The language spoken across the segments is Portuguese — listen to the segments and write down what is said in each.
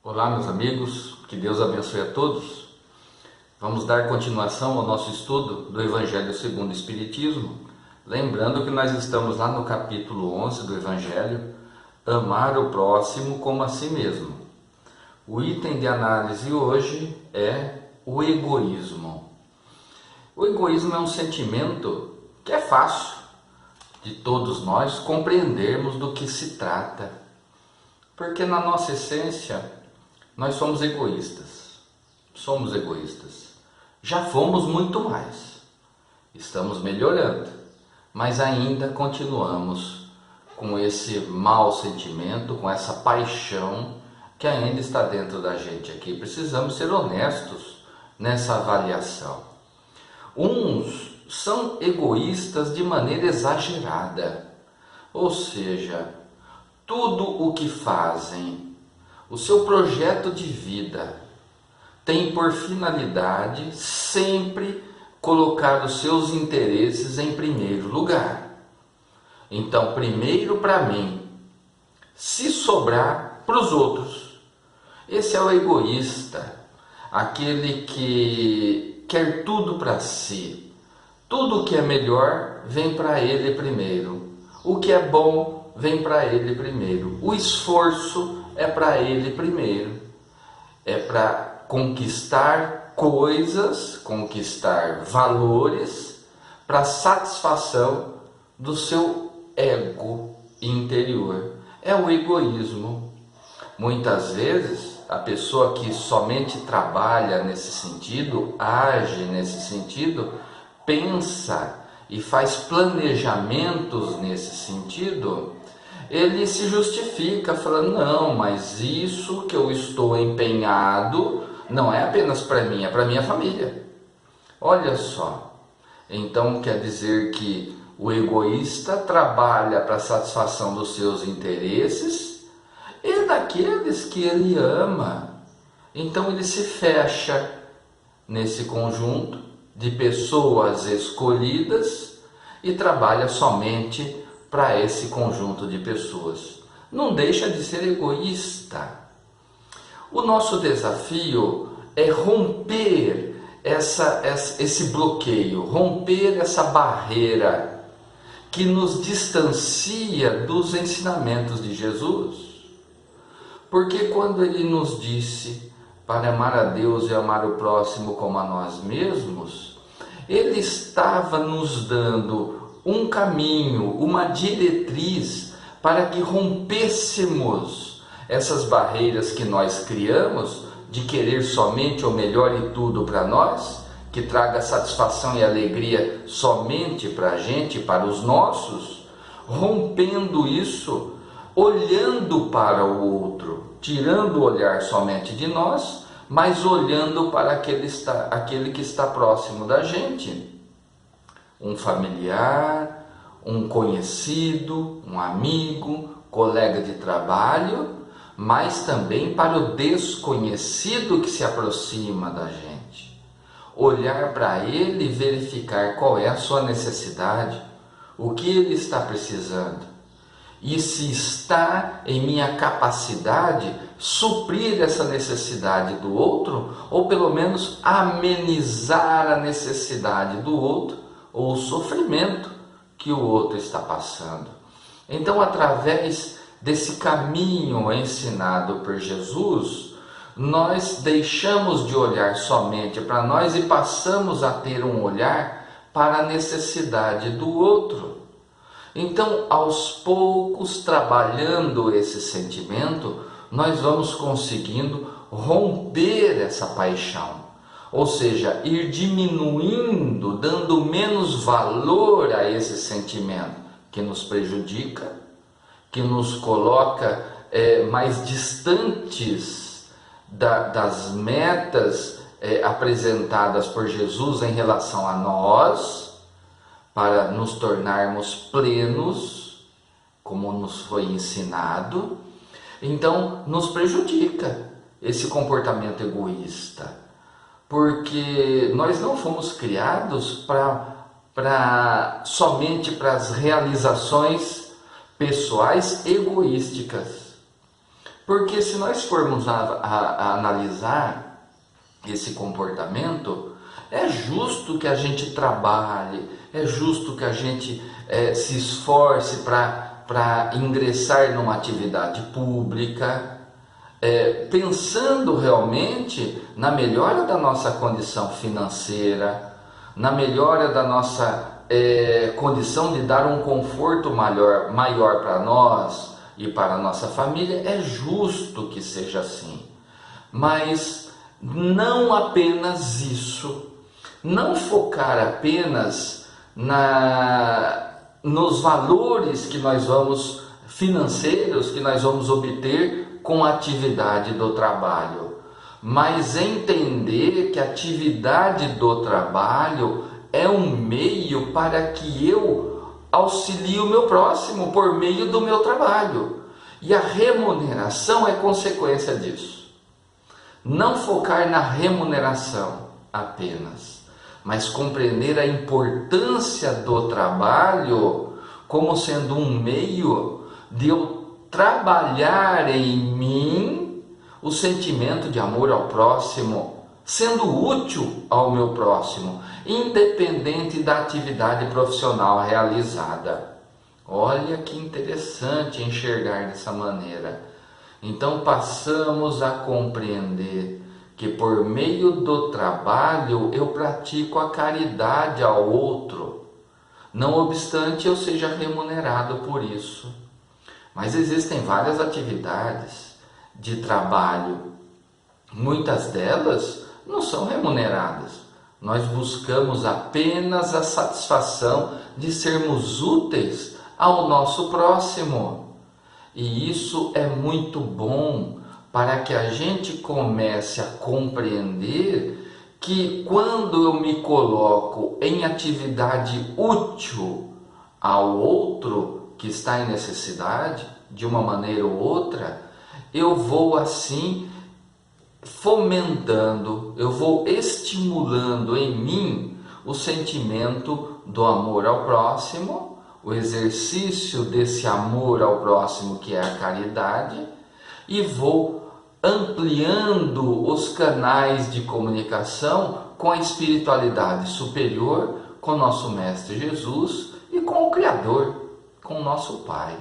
Olá, meus amigos, que Deus abençoe a todos. Vamos dar continuação ao nosso estudo do Evangelho segundo o Espiritismo, lembrando que nós estamos lá no capítulo 11 do Evangelho, amar o próximo como a si mesmo. O item de análise hoje é o egoísmo. O egoísmo é um sentimento que é fácil de todos nós compreendermos do que se trata, porque na nossa essência nós somos egoístas. Já fomos muito mais. Estamos melhorando, mas ainda continuamos com esse mau sentimento, com essa paixão que ainda está dentro da gente aqui. Precisamos ser honestos nessa avaliação. Uns são egoístas de maneira exagerada, ou seja, tudo o que fazem, o seu projeto de vida, tem por finalidade sempre colocar os seus interesses em primeiro lugar. Então, primeiro para mim, se sobrar para os outros. Esse é o egoísta, aquele que quer tudo para si. Tudo que é melhor vem para ele primeiro. O que é bom vem para ele primeiro. O esforço é para ele primeiro. É para conquistar coisas, conquistar valores, para satisfação do seu ego interior. É o egoísmo. Muitas vezes, a pessoa que somente trabalha nesse sentido, age nesse sentido, pensa e faz planejamentos nesse sentido, ele se justifica falando, não, mas isso que eu estou empenhado não é apenas para mim, é para minha família. Olha só, então quer dizer que o egoísta trabalha para a satisfação dos seus interesses e daqueles que ele ama. Então ele se fecha nesse conjunto de pessoas escolhidas e trabalha somente para esse conjunto de pessoas. Não deixa de ser egoísta. O nosso desafio é romper esse bloqueio, romper essa barreira que nos distancia dos ensinamentos de Jesus. Porque quando ele nos disse para amar a Deus e amar o próximo como a nós mesmos, ele estava nos dando um caminho, uma diretriz para que rompêssemos essas barreiras que nós criamos de querer somente o melhor e tudo para nós, que traga satisfação e alegria somente para a gente, para os nossos, rompendo isso, olhando para o outro, tirando o olhar somente de nós, mas olhando para aquele que está próximo da gente. Um familiar, um conhecido, um amigo, colega de trabalho, mas também para o desconhecido que se aproxima da gente. Olhar para ele e verificar qual é a sua necessidade, o que ele está precisando. E se está em minha capacidade suprir essa necessidade do outro, ou pelo menos amenizar a necessidade do outro, ou o sofrimento que o outro está passando. Então, através desse caminho ensinado por Jesus, nós deixamos de olhar somente para nós e passamos a ter um olhar para a necessidade do outro. Então, aos poucos, trabalhando esse sentimento, nós vamos conseguindo romper essa paixão. Ou seja, ir diminuindo, dando menos valor a esse sentimento que nos prejudica, que nos coloca mais distantes das metas apresentadas por Jesus em relação a nós, para nos tornarmos plenos, como nos foi ensinado. Então, nos prejudica esse comportamento egoísta. Porque nós não fomos criados somente para as realizações pessoais egoísticas. Porque se nós formos a analisar esse comportamento, é justo que a gente trabalhe, é justo que a gente se esforce para ingressar numa atividade pública, pensando realmente na melhora da nossa condição financeira, na melhora da nossa condição de dar um conforto maior para nós e para a nossa família. É justo que seja assim, mas não apenas isso, não focar apenas nos valores que nós vamos financeiros que nós vamos obter com a atividade do trabalho, mas entender que a atividade do trabalho é um meio para que eu auxilie o meu próximo por meio do meu trabalho, e a remuneração é consequência disso. Não focar na remuneração apenas, mas compreender a importância do trabalho como sendo um meio de eu trabalhar em mim o sentimento de amor ao próximo, sendo útil ao meu próximo, independente da atividade profissional realizada. Olha que interessante enxergar dessa maneira. Então passamos a compreender que por meio do trabalho eu pratico a caridade ao outro, não obstante eu seja remunerado por isso. Mas existem várias atividades de trabalho, muitas delas não são remuneradas. Nós buscamos apenas a satisfação de sermos úteis ao nosso próximo. E isso é muito bom para que a gente comece a compreender que quando eu me coloco em atividade útil ao outro que está em necessidade, de uma maneira ou outra, eu vou assim fomentando, eu vou estimulando em mim o sentimento do amor ao próximo, o exercício desse amor ao próximo que é a caridade, e vou ampliando os canais de comunicação com a espiritualidade superior, com nosso Mestre Jesus e com o Criador, com o nosso Pai.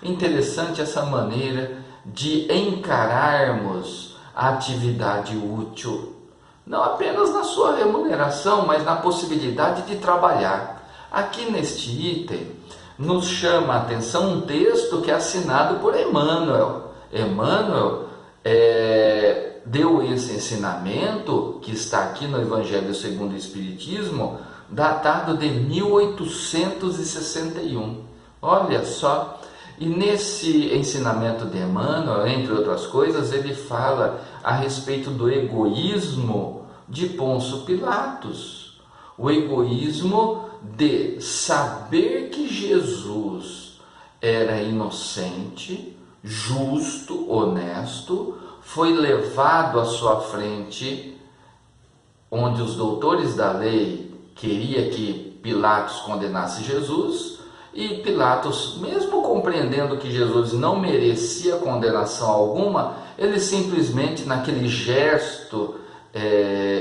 Interessante essa maneira de encararmos a atividade útil, não apenas na sua remuneração, mas na possibilidade de trabalhar. Aqui neste item nos chama a atenção um texto que é assinado por Emmanuel. Emmanuel deu esse ensinamento que está aqui no Evangelho segundo o Espiritismo, datado de 1861. Olha só, e nesse ensinamento de Emmanuel, entre outras coisas, ele fala a respeito do egoísmo de Pôncio Pilatos. O egoísmo de saber que Jesus era inocente, justo, honesto, foi levado à sua frente, onde os doutores da lei queriam que Pilatos condenasse Jesus, e Pilatos, mesmo compreendendo que Jesus não merecia condenação alguma, ele simplesmente, naquele gesto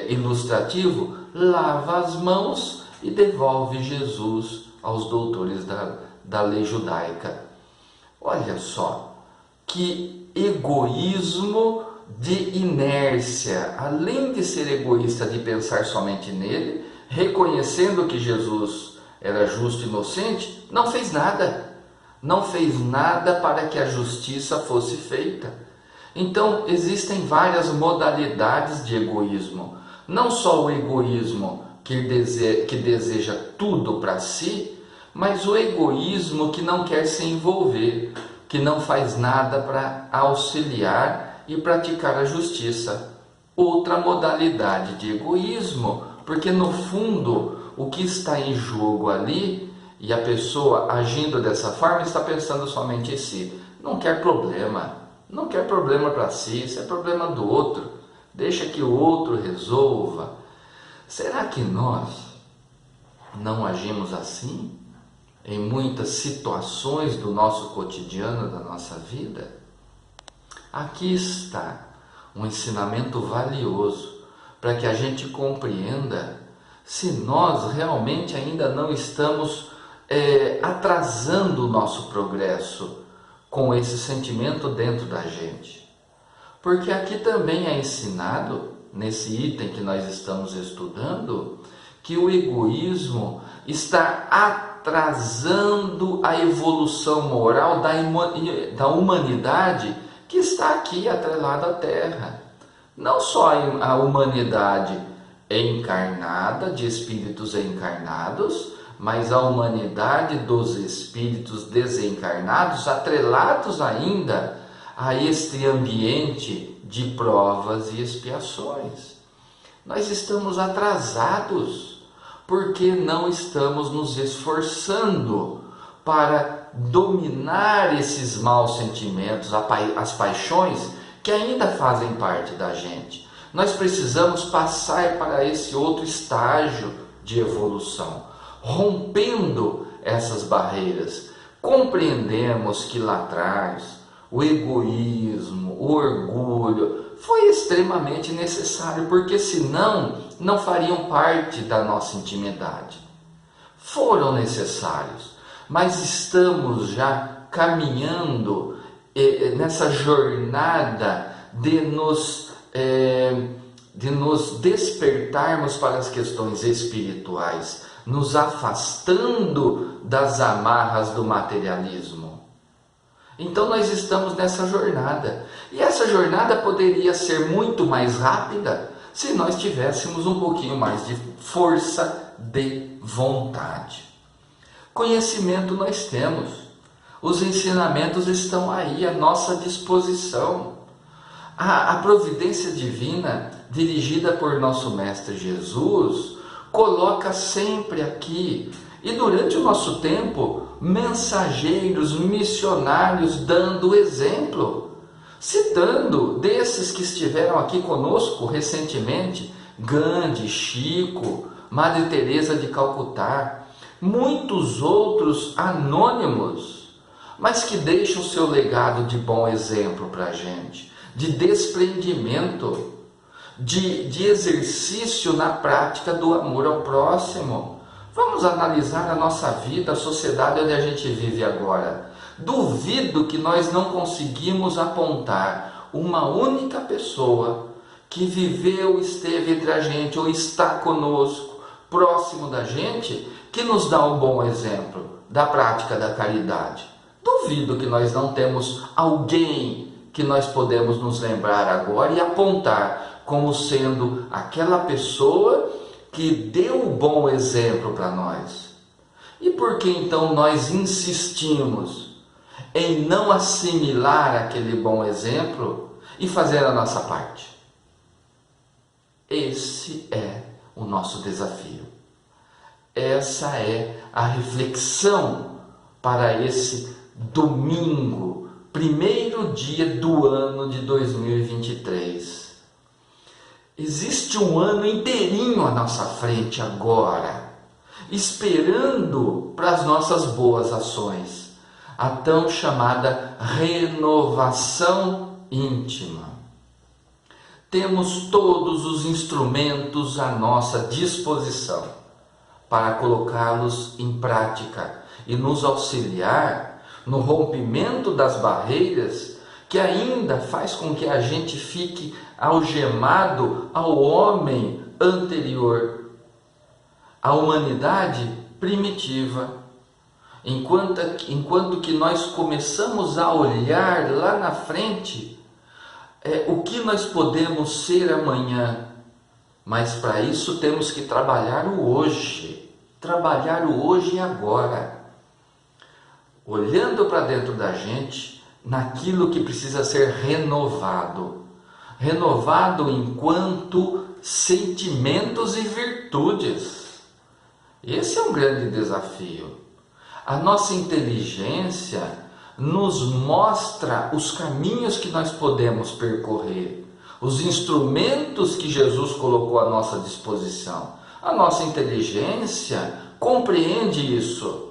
ilustrativo, lava as mãos e devolve Jesus aos doutores da lei judaica. Olha só, que egoísmo de inércia, além de ser egoísta de pensar somente nele, reconhecendo que Jesus era justo e inocente, não fez nada para que a justiça fosse feita. Então existem várias modalidades de egoísmo, não só o egoísmo que deseja tudo para si, mas o egoísmo que não quer se envolver, que não faz nada para auxiliar e praticar a justiça. Outra modalidade de egoísmo, porque no fundo o que está em jogo ali, e a pessoa agindo dessa forma está pensando somente em si, não quer problema para si, isso é problema do outro, deixa que o outro resolva. Será que nós não agimos assim em muitas situações do nosso cotidiano, da nossa vida? Aqui está um ensinamento valioso para que a gente compreenda se nós realmente ainda não estamos atrasando o nosso progresso com esse sentimento dentro da gente. Porque aqui também é ensinado, nesse item que nós estamos estudando, que o egoísmo está atrasando a evolução moral da humanidade que está aqui atrelada à Terra. Não só a humanidade encarnada, de espíritos encarnados, mas a humanidade dos espíritos desencarnados, atrelados ainda a este ambiente de provas e expiações. Nós estamos atrasados, porque não estamos nos esforçando para dominar esses maus sentimentos, as paixões que ainda fazem parte da gente. Nós precisamos passar para esse outro estágio de evolução, rompendo essas barreiras. Compreendemos que lá atrás o egoísmo, o orgulho foi extremamente necessário, porque senão não fariam parte da nossa intimidade. Foram necessários, mas estamos já caminhando nessa jornada de nos despertarmos para as questões espirituais, nos afastando das amarras do materialismo. Então nós estamos nessa jornada, e essa jornada poderia ser muito mais rápida se nós tivéssemos um pouquinho mais de força de vontade. Conhecimento nós temos, os ensinamentos estão aí à nossa disposição. A providência divina, dirigida por nosso Mestre Jesus, coloca sempre aqui, e durante o nosso tempo, mensageiros, missionários dando exemplo, citando desses que estiveram aqui conosco recentemente, Gandhi, Chico, Madre Teresa de Calcutá, muitos outros anônimos, mas que deixam seu legado de bom exemplo para a gente, de desprendimento, de exercício na prática do amor ao próximo. Vamos analisar a nossa vida, a sociedade onde a gente vive agora. Duvido que nós não conseguimos apontar uma única pessoa que viveu, esteve entre a gente ou está conosco, próximo da gente, que nos dá um bom exemplo da prática da caridade. Duvido que nós não temos alguém que nós podemos nos lembrar agora e apontar como sendo aquela pessoa que deu o bom exemplo para nós. E por que então nós insistimos em não assimilar aquele bom exemplo e fazer a nossa parte? Esse é o nosso desafio. Essa é a reflexão para esse domingo, primeiro dia do ano de 2023. Existe um ano inteirinho à nossa frente agora, esperando para as nossas boas ações, a tão chamada renovação íntima. Temos todos os instrumentos à nossa disposição para colocá-los em prática e nos auxiliar no rompimento das barreiras que ainda faz com que a gente fique algemado ao homem anterior, à humanidade primitiva. Enquanto que nós começamos a olhar lá na frente o que nós podemos ser amanhã, mas para isso temos que trabalhar o hoje e agora, olhando para dentro da gente, naquilo que precisa ser renovado enquanto sentimentos e virtudes. Esse é um grande desafio. A nossa inteligência nos mostra os caminhos que nós podemos percorrer, os instrumentos que Jesus colocou à nossa disposição. A nossa inteligência compreende isso.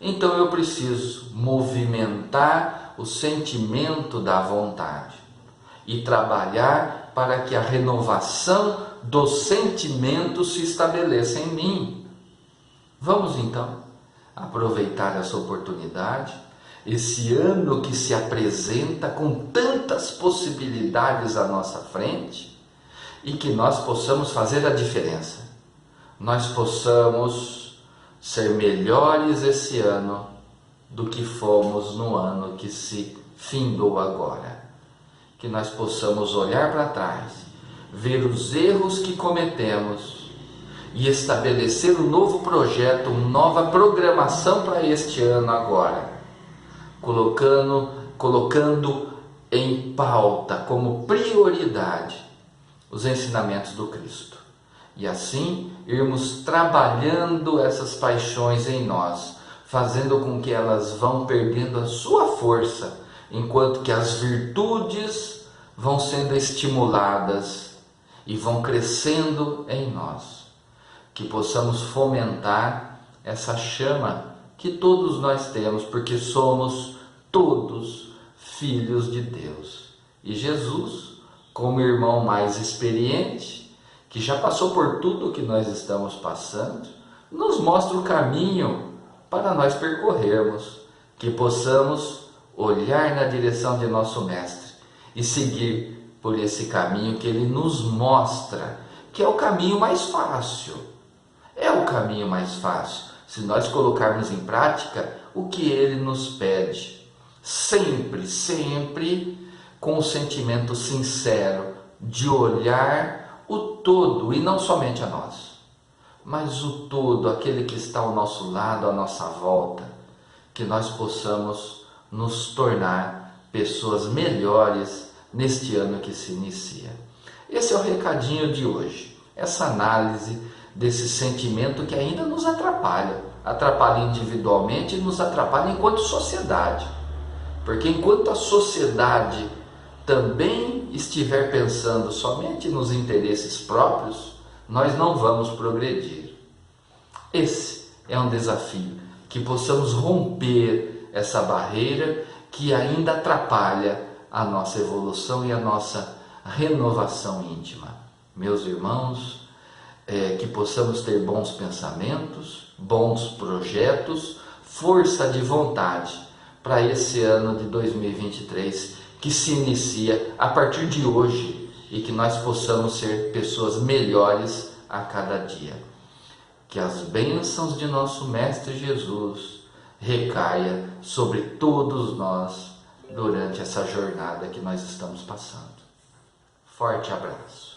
Então eu preciso movimentar o sentimento da vontade e trabalhar para que a renovação do sentimento se estabeleça em mim. Vamos então aproveitar essa oportunidade, esse ano que se apresenta com tantas possibilidades à nossa frente, e que nós possamos fazer a diferença. Nós possamos ser melhores esse ano do que fomos no ano que se findou agora. Que nós possamos olhar para trás, ver os erros que cometemos e estabelecer um novo projeto, uma nova programação para este ano agora, colocando em pauta como prioridade os ensinamentos do Cristo. E assim irmos trabalhando essas paixões em nós, fazendo com que elas vão perdendo a sua força, enquanto que as virtudes vão sendo estimuladas e vão crescendo em nós. Que possamos fomentar essa chama que todos nós temos, porque somos todos filhos de Deus. E Jesus, como irmão mais experiente, que já passou por tudo o que nós estamos passando, nos mostra o caminho para nós percorrermos, que possamos olhar na direção de nosso Mestre e seguir por esse caminho que Ele nos mostra, que é o caminho mais fácil. É o caminho mais fácil, se nós colocarmos em prática o que Ele nos pede. Sempre, sempre com o sentimento sincero de olhar o todo, e não somente a nós, mas o todo, aquele que está ao nosso lado, à nossa volta, que nós possamos nos tornar pessoas melhores neste ano que se inicia. Esse é o recadinho de hoje, essa análise desse sentimento que ainda nos atrapalha individualmente e nos atrapalha enquanto sociedade, porque enquanto a sociedade também estiver pensando somente nos interesses próprios, nós não vamos progredir. Esse é um desafio, que possamos romper essa barreira que ainda atrapalha a nossa evolução e a nossa renovação íntima. Meus irmãos, que possamos ter bons pensamentos, bons projetos, força de vontade para esse ano de 2023 que se inicia a partir de hoje, e que nós possamos ser pessoas melhores a cada dia. Que as bênçãos de nosso Mestre Jesus recaia sobre todos nós durante essa jornada que nós estamos passando. Forte abraço.